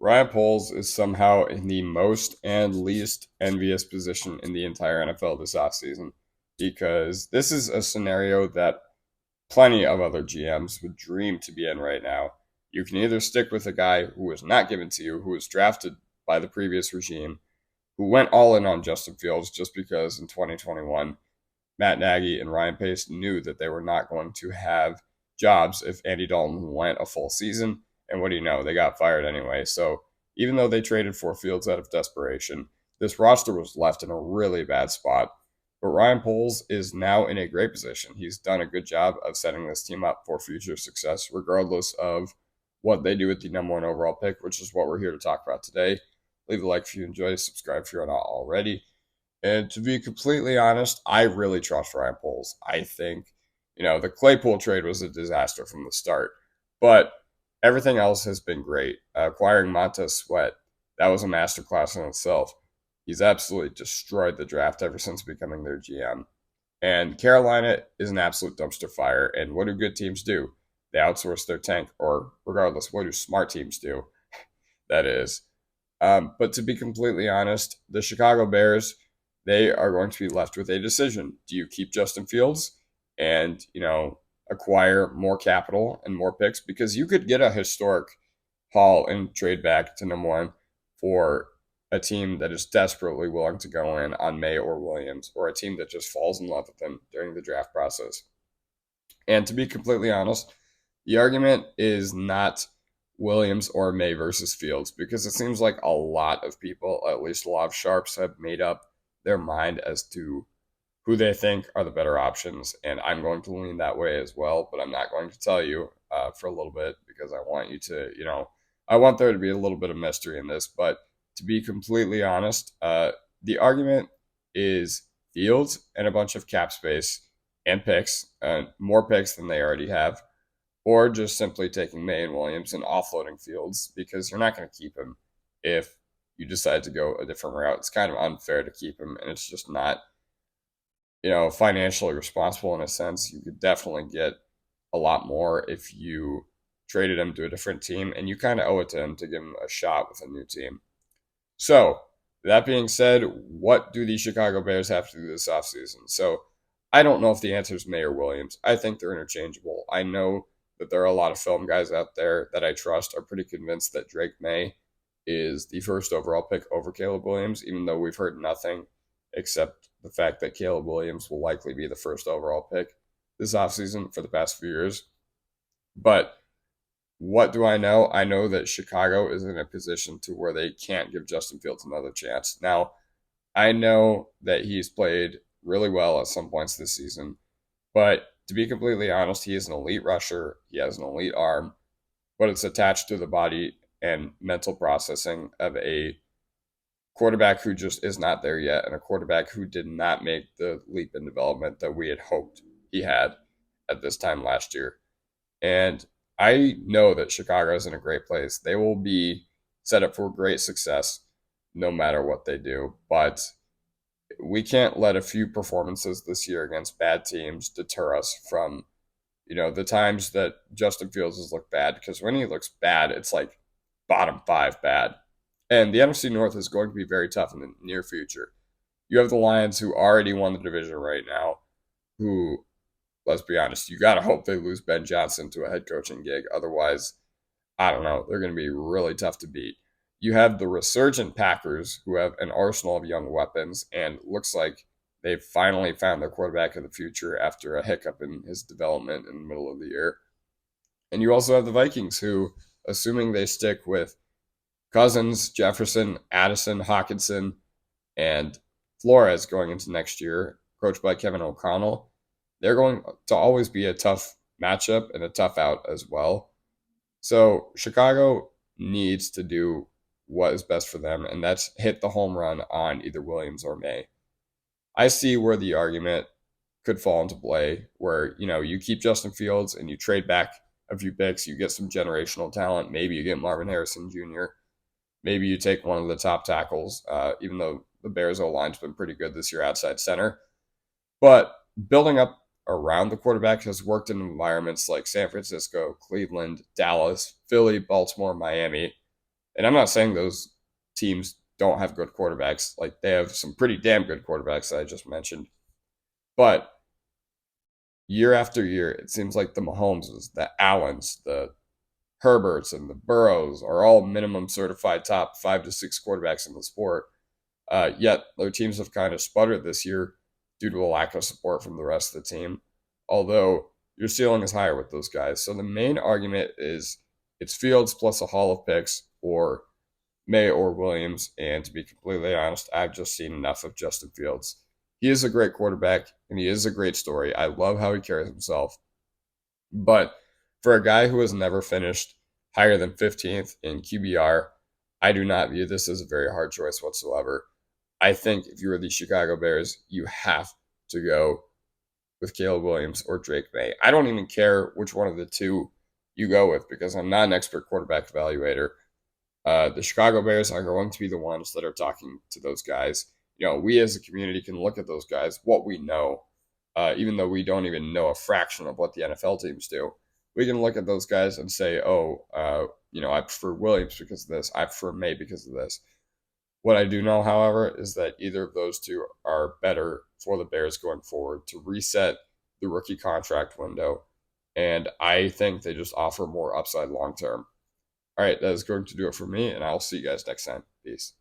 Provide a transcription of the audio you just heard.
Ryan Poles is somehow in the most and least envious position in the entire NFL this offseason because this is a scenario that plenty of other GMs would dream to be in right now. You can either stick with a guy who was not given to you, who was drafted by the previous regime, who went all in on Justin Fields just because in 2021, Matt Nagy and Ryan Pace knew that they were not going to have jobs if Andy Dalton went a full season. And what do you know? They got fired anyway. So even though they traded for Fields out of desperation, this roster was left in a really bad spot. But Ryan Poles is now in a great position. He's done a good job of setting this team up for future success, regardless of what they do with the number one overall pick, which is what we're here to talk about today. Leave a like if you enjoy, subscribe if you're not already. And to be completely honest, I really trust Ryan Poles. I think, the Claypool trade was a disaster from the start, but everything else has been great. Acquiring Montez Sweat, that was a masterclass in itself. He's absolutely destroyed the draft ever since becoming their GM. And Carolina is an absolute dumpster fire. And what do good teams do? They outsource their tank, or regardless, what do smart teams do? That is. But to be completely honest, the Chicago Bears, they are going to be left with a decision. Do you keep Justin Fields and, acquire more capital and more picks? Because you could get a historic haul and trade back to number one for a team that is desperately willing to go in on May or Williams, or a team that just falls in love with them during the draft process. And to be completely honest, the argument is not Williams or May versus Fields because it seems like a lot of people, at least a lot of sharps, have made up their mind as to who they think are the better options. And I'm going to lean that way as well, but I'm not going to tell you for a little bit because I want you to, I want there to be a little bit of mystery in this. But to be completely honest, the argument is Fields and a bunch of cap space and picks, more picks than they already have, or just simply taking May and Williams and offloading Fields because you're not going to keep him if you decide to go a different route. It's kind of unfair to keep him, and it's just not, financially responsible in a sense. You could definitely get a lot more if you traded him to a different team, and you kind of owe it to him to give him a shot with a new team. So, that being said, what do the Chicago Bears have to do this offseason? So, I don't know if the answer is May or Williams. I think they're interchangeable. I know that there are a lot of film guys out there that I trust are pretty convinced that Drake Maye is the first overall pick over Caleb Williams, even though we've heard nothing except the fact that Caleb Williams will likely be the first overall pick this offseason for the past few years. But what do I know? I know that Chicago is in a position to where they can't give Justin Fields another chance. Now, I know that he's played really well at some points this season, but to be completely honest, he is an elite rusher. He has an elite arm, but it's attached to the body and mental processing of a quarterback who just is not there yet, and a quarterback who did not make the leap in development that we had hoped he had at this time last year. And I know that Chicago is in a great place. They will be set up for great success no matter what they do. But we can't let a few performances this year against bad teams deter us from, the times that Justin Fields has looked bad. Because when he looks bad, it's like bottom five bad. And the NFC North is going to be very tough in the near future. You have the Lions, who already won the division right now, who, let's be honest, you got to hope they lose Ben Johnson to a head coaching gig. Otherwise, I don't know. They're going to be really tough to beat. You have the resurgent Packers, who have an arsenal of young weapons, and looks like they've finally found their quarterback of the future after a hiccup in his development in the middle of the year. And you also have the Vikings, who, assuming they stick with Cousins, Jefferson, Addison, Hawkinson, and Flores going into next year, coached by Kevin O'Connell, they're going to always be a tough matchup and a tough out as well. So Chicago needs to do what is best for them, and that's hit the home run on either Williams or May. I see where the argument could fall into play, where, you keep Justin Fields and you trade back a few picks, you get some generational talent. Maybe you get Marvin Harrison Jr. Maybe you take one of the top tackles, even though the Bears O-line's been pretty good this year outside center. But building up around the quarterback has worked in environments like San Francisco, Cleveland, Dallas, Philly, Baltimore, Miami. And I'm not saying those teams don't have good quarterbacks. Like they have some pretty damn good quarterbacks that I just mentioned. But year after year, it seems like the Mahomeses, the Allens, the Herberts, and the Burrows are all minimum certified top 5 to 6 quarterbacks in the sport. Yet their teams have kind of sputtered this year due to a lack of support from the rest of the team. Although your ceiling is higher with those guys. So the main argument is it's Fields plus a haul of picks or May or Williams. And to be completely honest, I've just seen enough of Justin Fields. He is a great quarterback and he is a great story. I love how he carries himself. But for a guy who has never finished higher than 15th in QBR, I do not view this as a very hard choice whatsoever. I think if you were the Chicago Bears, you have to go with Caleb Williams or Drake Maye. I don't even care which one of the two you go with because I'm not an expert quarterback evaluator. The Chicago Bears are going to be the ones that are talking to those guys. We as a community can look at those guys, what we know, even though we don't even know a fraction of what the NFL teams do. We can look at those guys and say, I prefer Williams because of this. I prefer May because of this. What I do know, however, is that either of those two are better for the Bears going forward to reset the rookie contract window. And I think they just offer more upside long term. All right, that is going to do it for me, and I'll see you guys next time. Peace.